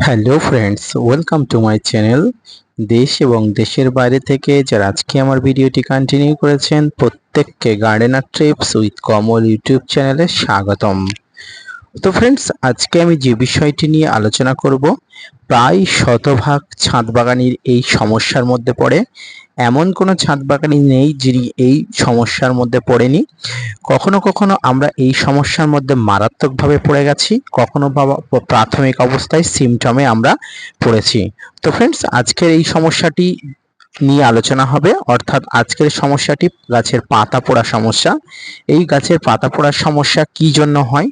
Hello friends, welcome to my channel. দেশ এবং দেশের বাইরে থেকে যারা আজকে আমার ভিডিওটি কন্টিনিউ করেছেন প্রত্যেককে gardener trips with Kamal YouTube চ্যানেলে স্বাগতম। তো ফ্রেন্ডস, আজকে আমি যে বিষয়টি নিয়ে আলোচনা করব, প্রায় শতভাগ ছাদ বাগানির এই সমস্যার মধ্যে পড়ে। এমন কোনো ছাদ বাগানি নেই যিনি এই সমস্যার মধ্যে পড়েনি। কখনো কখনো আমরা এই সমস্যার মধ্যে মারাত্মকভাবে পড়ে গেছি, কখনো প্রাথমিক অবস্থায় সিমটমে আমরা পড়েছি। তো ফ্রেন্ডস, আজকের এই সমস্যাটি নিয়ে আলোচনা হবে, অর্থাৎ আজকের সমস্যাটি গাছের পাতা পোড়া সমস্যা। এই গাছের পাতা পোড়ার সমস্যা কি জন্য হয়,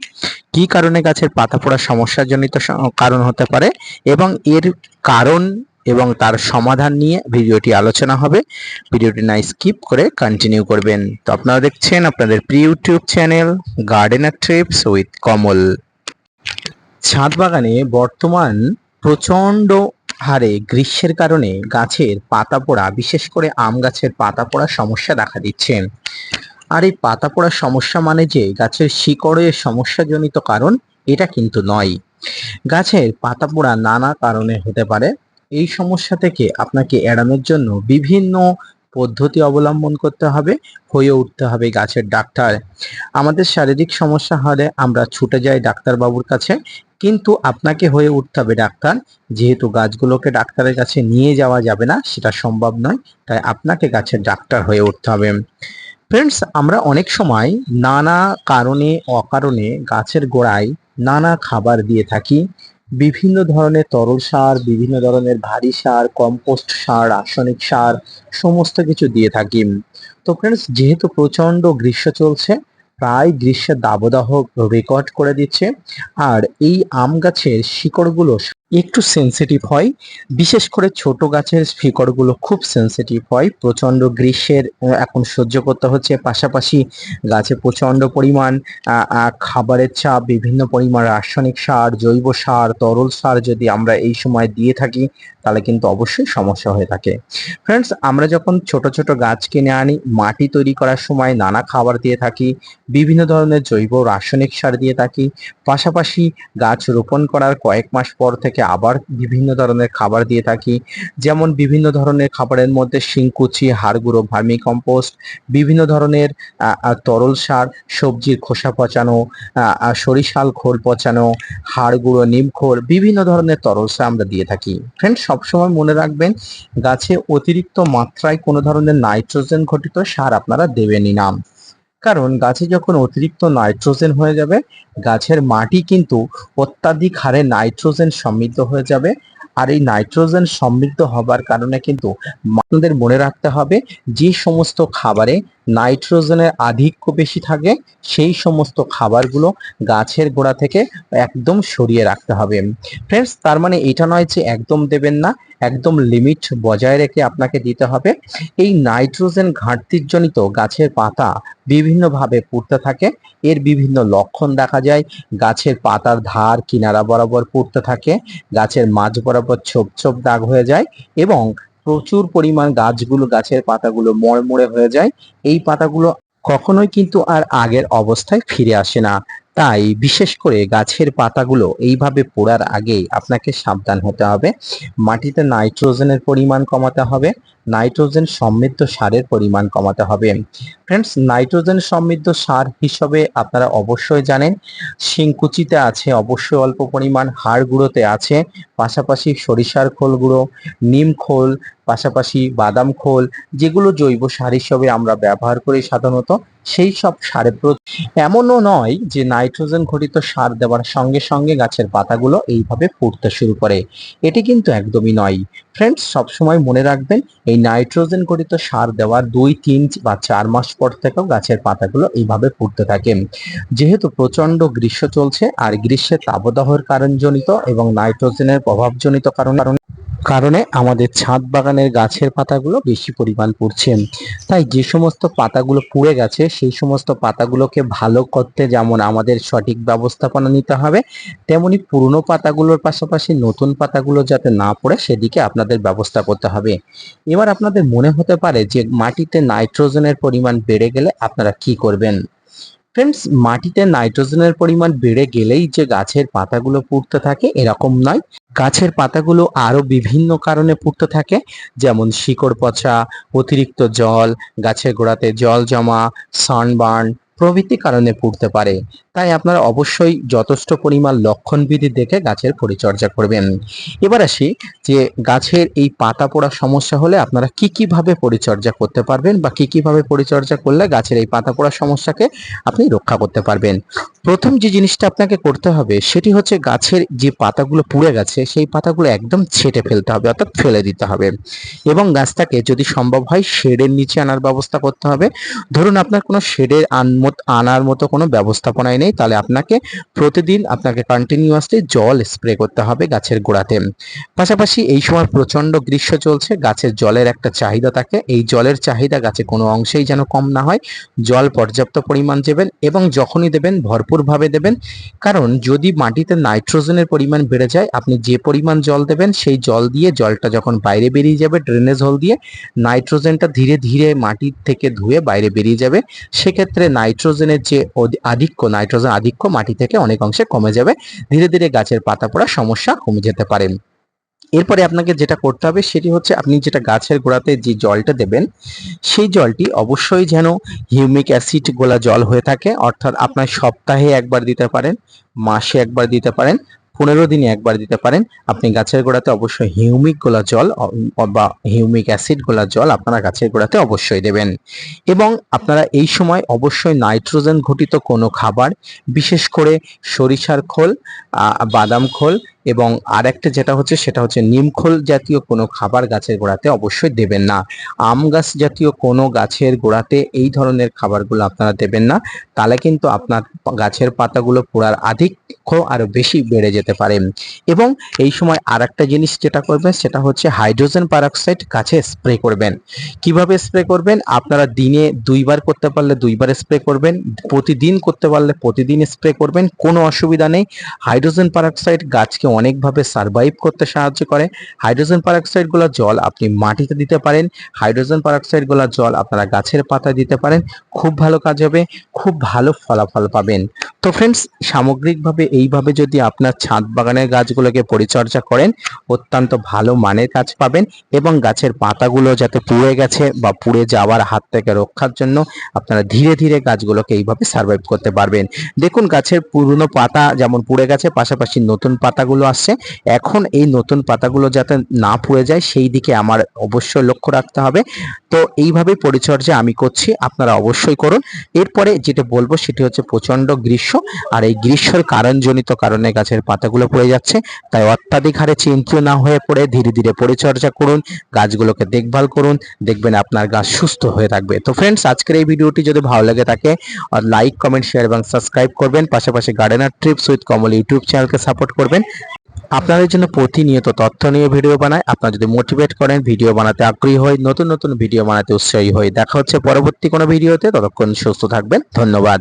কি কারণে গাছের পাতা পোড়া সমস্যাজনিত কারণ হতে পারে, এবং এর কারণ এবং তার সমাধান নিয়ে ভিডিওটি আলোচনা হবে। ভিডিওটি না স্কিপ করে কন্টিনিউ করবেন। তো আপনারা দেখছেন আপনাদের প্রিয় YouTube channel gardener trips with Kamal. ছাদ বাগানে বর্তমান প্রচন্ড হারে গ্রীষ্মের কারণে গাছের পাতা পোড়া, বিশেষ করে আম গাছের পাতা পোড়ার সমস্যা দেখা দিচ্ছে। আর এই পাতা পোড়ার সমস্যা মানে যে গাছের শিকড়ের সমস্যাজনিত কারণ, এটা কিন্তু নয়। গাছের পাতা পোড়া নানা কারণে হতে পারে। এই সমস্যা থেকে আপনাকে এড়ানোর জন্য বিভিন্ন পদ্ধতি অবলম্বন করতে হবে, হয়ে উঠতে হবে গাছের ডাক্তার। আমাদের শারীরিক সমস্যা হলে আমরা ছুটে যাই ডাক্তারবাবুর কাছে, কিন্তু আপনাকে হয়ে উঠতে হবে ডাক্তার। যেহেতু গাছগুলোকে ডাক্তারের কাছে নিয়ে যাওয়া যাবে না, সেটা সম্ভব নয়, তাই আপনাকে গাছের ডাক্তার হয়ে উঠতে হবে। ফ্রেন্ডস, আমরা অনেক সময় নানা কারণে অকারণে গাছের গোড়ায় নানা খাবার দিয়ে থাকি। বিভিন্ন ধরনের তরল সার, বিভিন্ন ধরনের ভারী সার, কম্পোস্ট সার, রাসায়নিক সার, সমস্ত কিছু দিয়ে থাকি। তো ফ্রেন্ডস, যেহেতু প্রচন্ড গ্রীষ্ম চলছে, প্রায় গ্রীষ্মের দাবদাহ রেকর্ড করে দিচ্ছে, আর এই আম গাছের শিকড়গুলো একটু সেন্সিটিভ হয়। বিশেষ করে ছোট গাছের শিকড়গুলো খুব সেন্সিটিভ হয়। প্রচন্ড গ্রীষ্মের এখন সহ্য করতে হচ্ছে, পাশাপাশি গাছে প্রচন্ড পরিমাণ খাবারের চাপ, বিভিন্ন পরিমাণ রাসায়নিক সার, জৈব সার, তরল সার যদি আমরা এই সময় দিয়ে থাকি, তাহলে কিন্তু অবশ্যই সমস্যা হয়ে থাকে। ফ্রেন্ডস, আমরা যখন ছোট ছোট গাছ কিনে আনি, মাটি তৈরি করার সময় নানা খাবার দিয়ে থাকি, বিভিন্ন ধরনের জৈব রাসায়নিক সার দিয়ে থাকি। পাশাপাশি গাছ রোপণ করার কয়েক মাস পর থেকে আবার বিভিন্ন ধরনের খাবার দিয়ে থাকি। যেমন বিভিন্ন ধরনের খাবারের মধ্যে শিংকুচি, হাড় গুঁড়ো, ভার্মি কম্পোস্ট, বিভিন্ন ধরনের তরল সার, সবজির খোসা পচানো, সরিষার খোল পচানো, হাড় গুঁড়ো, নিম খোল, বিভিন্ন ধরনের তরল সার আমরা দিয়ে থাকি। ফ্রেন্ডস, সবসময় মনে রাখবেন, গাছে অতিরিক্ত মাত্রায় কোনো ধরনের নাইট্রোজেন ঘটিত সার আপনারা দেবেনই না। কারণ গাছে যখন অতিরিক্ত নাইট্রোজেন হয়ে যাবে, গাছের মাটি কিন্তু অত্যাধিক হারে নাইট্রোজেন সমৃদ্ধ হয়ে যাবে। আর এই নাইট্রোজেন সমৃদ্ধ হবার কারণে কিন্তু আপনাদের মনে রাখতে হবে, যে সমস্ত খাবারে নাইট্রোজেনের আধিক্য বেশি থাকে, সেই সমস্ত খাবারগুলো গাছের গোড়া থেকে একদম সরিয়ে রাখতে হবে। ফ্রেন্ডস, তার মানে এটা নয় যে একদম দেবেন না, একদম লিমিট বজায় রেখে আপনাকে দিতে হবে। এই নাইট্রোজেন ঘাটতির জনিত গাছের পাতা বিভিন্নভাবে পুড়তে থাকে। এর বিভিন্ন লক্ষণ দেখা যায়। গাছের পাতার ধার কিনারা বরাবর পুড়তে থাকে, গাছের মাঝ বরাবর ছোপ ছোপ দাগ হয়ে যায়, এবং প্রচুর পরিমাণ গাছের পাতাগুলো মড়মড়ে হয়ে যায়। এই পাতাগুলো কখনোই কিন্তু আর আগের অবস্থায় ফিরে আসে না। তাই বিশেষ করে গাছের পাতাগুলো এইভাবে পোড়ার আগে আপনাকে সাবধান হতে হবে। মাটিতে নাইট্রোজেনের পরিমাণ কমাতে হবে, নাইট্রোজেন সমৃদ্ধ সারের পরিমাণ কমাতে হবে। ফ্রেন্ডস, নাইট্রোজেন সমৃদ্ধ সার হিসেবে আপনারা অবশ্যই জানেন, শিংকুচিতে আছে অবশ্যই অল্প পরিমাণ, হাড় গুঁড়োতে আছে, পাশাপাশি সরিষার খোল গুঁড়ো, নিম খোল, পাশাপাশি বাদাম খোল, যেগুলো জৈব সার হিসেবে আমরা ব্যবহার করি সাধারণত, সেই সব সারে এমনও নয় যে নাইট্রোজেন ঘটিত সার দেওয়ার সঙ্গে সঙ্গে গাছের পাতাগুলো এইভাবে ফুটতে শুরু করে। এটি কিন্তু একদমই নয়। ফ্রেন্ডস, সবসময় মনে রাখবেন, এই নাইট্রোজেন ঘটিত সার দেওয়ার 2, 3 বা 4 মাস পর থেকেও গাছের পাতাগুলো এইভাবে ফুটতে থাকে। যেহেতু প্রচন্ড গ্রীষ্ম চলছে, আর গ্রীষ্মের তাপদাহর কারণজনিত এবং নাইট্রোজেনের প্রভাবজনিত কারণে আমাদের ছাদ বাগানের গাছের পাতাগুলো বেশি পরিমাণ পুড়ছে। তাই যে সমস্ত পাতাগুলো পুড়ে গেছে, সেই সমস্ত পাতাগুলোকে ভালো করতে যেমন আমাদের সঠিক ব্যবস্থাপনা নিতে হবে, তেমনি পুরনো পাতাগুলোর পাশাপাশি নতুন পাতাগুলো যাতে না পড়ে, সেদিকে আপনাদের ব্যবস্থা করতে হবে। এবার আপনাদের মনে হতে পারে যে মাটিতে নাইট্রোজেনের পরিমাণ বেড়ে গেলে আপনারা কি করবেন। ফ্রেন্ডস, মাটিতে নাইট্রোজেনের পরিমাণ বেড়ে গেলেই যে গাছের পাতাগুলো পুড়তে থাকে এরকম নয়। গাছের পাতাগুলো আরো বিভিন্ন কারণে পুড়তে থাকে, যেমন শিকড় পচা, অতিরিক্ত জল, গাছের গোড়াতে জল জমা, সানবার্ন প্রভৃতি কারণে পুড়তে পারে। তাই আপনারা অবশ্যই যথেষ্ট পরিমাণ লক্ষণবিধি দেখে গাছের পরিচর্যা করবেন। এবার আসি যে গাছের এই পাতা পোড়া সমস্যা হলে আপনারা কি ভাবে পরিচর্যা করতে পারবেন বা কি ভাবে পরিচর্যা করলে গাছের এই পাতা পোড়া সমস্যাকে আপনি রক্ষা করতে পারবেন। প্রথম যে জিনিসটা আপনাকে করতে হবে সেটি হচ্ছে গাছের যে পাতাগুলো পুড়ে গেছে সেই পাতাগুলো একদম ছেঁটে ফেলতে হবে, অর্থাৎ ফেলে দিতে হবে, এবং গাছটাকে যদি সম্ভব হয় শেডের নিচে আনার ব্যবস্থা করতে হবে। ধরুন আপনার কোনো শেডে আনার মতো কোনো ব্যবস্থাপনাই নেই, তাহলে আপনাকে কন্টিনিউয়াসলি জল স্প্রে করতে হবে গাছের গোড়াতে। পাশাপাশি এই সময় প্রচন্ড গ্রীষ্ম চলছে, গাছের জলের একটা চাহিদা থাকে, এই জলের চাহিদা গাছে কোনো অংশেই যেন কম না হয়। জল পর্যাপ্ত পরিমাণ দেবেন এবং যখনই দেবেন ভরপুরভাবে দেবেন, কারণ যদি মাটিতে নাইট্রোজেনের পরিমাণ বেড়ে যায়, আপনি যে পরিমাণ জল দেবেন সেই জল দিয়ে জলটা যখন বাইরে বেরিয়ে যাবে ড্রেনেজ হোল দিয়ে, নাইট্রোজেনটা ধীরে ধীরে মাটির থেকে ধুয়ে বাইরে বেরিয়ে যাবে। সেক্ষেত্রে নাইট্রোজেনের যে নাইট্রোজেন আধিক্য মাটি থেকে অনেক অংশে কমে যাবে, ধীরে ধীরে গাছের পাতা পোড়া সমস্যা কমে যেতে পারে। এরপরে আপনাকে যেটা করতে হবে সেটি হচ্ছে আপনি যেটা গাছের গোড়াতে যে জলটা দেবেন সেই জলটি অবশ্যই যেন হিউমিক অ্যাসিড গোলা জল হয়ে থাকে, অর্থাৎ আপনার সপ্তাহে একবার দিতে পারেন, মাসে একবার দিতে পারেন, 15 দিনে একবার দিতে পারেন। আপনি গাছের গোড়াতে অবশ্যই হিউমিক গোলা জল বা হিউমিক অ্যাসিড গোলা জল আপনারা গাছের গোড়াতে অবশ্যই দেবেন। এবং আপনারা এই সময় অবশ্যই নাইট্রোজেন ঘটিত কোনো খাবার, বিশেষ করে সরিষার খোল, বাদাম খোল এবং আরেকটা যেটা হচ্ছে সেটা হচ্ছে নিমখোল জাতীয় কোনো খাবার গাছের গোড়াতে অবশ্যই দেবেন না। আম গাছ জাতীয় কোনো গাছের গোড়াতে এই ধরনের খাবারগুলো আপনারা দেবেন না, তাহলে কিন্তু আপনার গাছের পাতাগুলো পোড়ার আধিক্য আরো বেশি বেড়ে যেতে পারে। এবং এই সময় আরেকটা জিনিস যেটা করবেন সেটা হচ্ছে হাইড্রোজেন পারঅক্সাইড গাছে স্প্রে করবেন। কিভাবে স্প্রে করবেন? আপনারা দিনে 2বার করতে পারলে 2বার স্প্রে করবেন, প্রতিদিন করতে পারলে প্রতিদিন স্প্রে করবেন, কোনো অসুবিধা নেই। হাইড্রোজেন পারঅক্সাইড গাছকে অনেকভাবে সারভাইভ করতে সাহায্য করে। হাইড্রোজেন পারঅক্সাইড গুলা জল আপনি মাটিতে দিতে পারেন, হাইড্রোজেন পারঅক্সাইড গুলা জল আপনারা গাছের পাতায় দিতে পারেন, খুব ভালো কাজ হবে, খুব ভালো ফলাফল পাবেন। তো ফ্রেন্ডস, সামগ্রিকভাবে এইভাবে যদি আপনার ছাদ বাগানের গাছগুলোকে পরিচর্যা করেন অত্যন্ত ভালো মানের গাছ পাবেন, এবং গাছের পাতাগুলো যাতে পুড়ে গেছে বা পুড়ে যাওয়ার হাত থেকে রক্ষার জন্য আপনারা ধীরে ধীরে গাছগুলোকে এইভাবে সারভাইভ করতে পারবেন। দেখুন গাছের পুরনো পাতা যেমন পুড়ে গেছে, পাশাপাশি নতুন পাতাগুলো আসছে, এখন এই নতুন পাতাগুলো যাতে না পুড়ে যায় সেই দিকে আমার অবশ্যই লক্ষ্য রাখতে হবে। তো এইভাবে পরিচর্যা আমি করছি, আপনারা অবশ্যই করুন। এরপরে যেটা বলবো সেটি হচ্ছে প্রচন্ড গ্রীষ্ম, আর এই গ্রীষ্মের কারণজনিত কারণে গাছের পাতাগুলো পড়ে যাচ্ছে, তাই অত্যাধিক হারে চিন্তিত না হয়ে পড়ে ধীরে ধীরে পরিচর্যা করুন, গাছগুলোকে দেখভাল করুন, দেখবেন আপনার গাছ সুস্থ হয়ে থাকবে। তো ফ্রেন্ডস, আজকের এই ভিডিওটি যদি ভালো লাগে থাকে লাইক, কমেন্ট, শেয়ার এবং সাবস্ক্রাইব করবেন। পাশাপাশি gardener trips with Kamal YouTube চ্যানেলকে সাপোর্ট করবেন। আপনাদের জন্য প্রতিনিয়ত তথ্য নিয়ে ভিডিও বানাই। আপনারা যদি মোটিভেট করেন, ভিডিও বানাতে আগ্রহী হয়, নতুন নতুন ভিডিও বানাতে উৎসাহী হই। দেখা হচ্ছে পরবর্তী কোনো ভিডিওতে, ততক্ষণ সুস্থ থাকবেন। ধন্যবাদ।